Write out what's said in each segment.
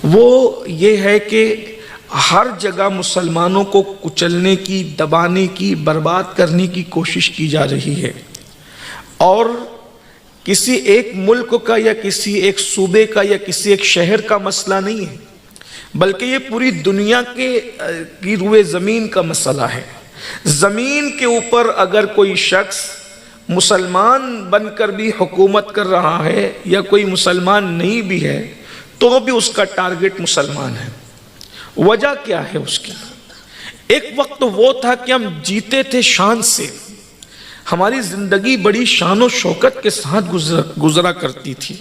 وہ یہ ہے کہ ہر جگہ مسلمانوں کو کچلنے کی، دبانے کی، برباد کرنے کی کوشش کی جا رہی ہے، اور کسی ایک ملک کا یا کسی ایک صوبے کا یا کسی ایک شہر کا مسئلہ نہیں ہے، بلکہ یہ پوری دنیا کی روئے زمین کا مسئلہ ہے۔ زمین کے اوپر اگر کوئی شخص مسلمان بن کر بھی حکومت کر رہا ہے یا کوئی مسلمان نہیں بھی ہے تو بھی اس کا ٹارگٹ مسلمان ہے۔ وجہ کیا ہے اس کی؟ ایک وقت وہ تھا کہ ہم جیتے تھے شان سے، ہماری زندگی بڑی شان و شوکت کے ساتھ گزرا کرتی تھی۔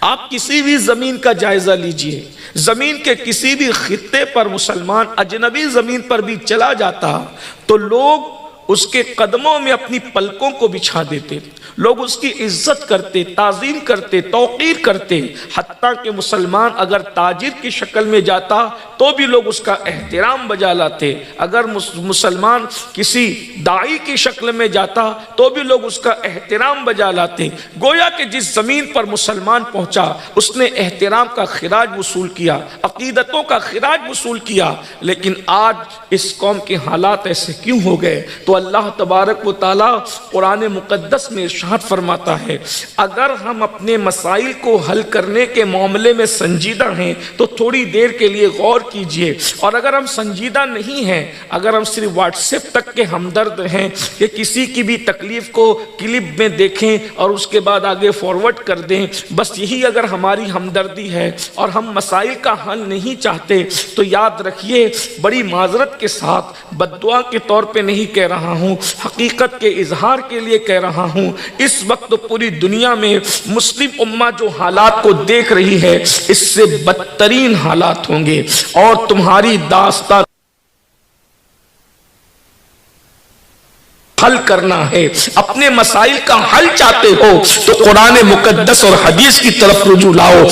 آپ کسی بھی زمین کا جائزہ لیجئے، زمین کے کسی بھی خطے پر مسلمان اجنبی زمین پر بھی چلا جاتا تو لوگ اس کے قدموں میں اپنی پلکوں کو بچھا دیتے، لوگ اس کی عزت کرتے، تعظیم کرتے، توقیر کرتے، حتیٰ کہ مسلمان اگر تاجر کی شکل میں جاتا تو بھی لوگ اس کا احترام بجا لاتے، اگر مسلمان کسی داعی کی شکل میں جاتا تو بھی لوگ اس کا احترام بجا لاتے۔ گویا کہ جس زمین پر مسلمان پہنچا اس نے احترام کا خراج وصول کیا، عقیدتوں کا خراج وصول کیا۔ لیکن آج اس قوم کے حالات ایسے کیوں ہو گئے؟ تو اللہ تبارک و تعالی قرآن مقدس میں ارشاد فرماتا ہے، اگر ہم اپنے مسائل کو حل کرنے کے معاملے میں سنجیدہ ہیں تو تھوڑی دیر کے لیے غور کیجئے، اور اگر ہم سنجیدہ نہیں ہیں، اگر ہم صرف واٹس ایپ تک کے ہمدرد ہیں کہ کسی کی بھی تکلیف کو کلپ میں دیکھیں اور اس کے بعد آگے فارورڈ کر دیں، بس یہی اگر ہماری ہمدردی ہے اور ہم مسائل کا حل نہیں چاہتے، تو یاد رکھیے، بڑی معذرت کے ساتھ بد دعا کے طور پہ نہیں کہہ رہا ہوں، حقیقت کے اظہار کے لیے کہہ رہا ہوں، اس وقت پوری دنیا میں مسلم امہ جو حالات کو دیکھ رہی ہے اس سے بدترین حالات ہوں گے، اور تمہاری داستان حل کرنا ہے، اپنے مسائل کا حل چاہتے ہو تو قرآن مقدس اور حدیث کی طرف رجوع لاؤ۔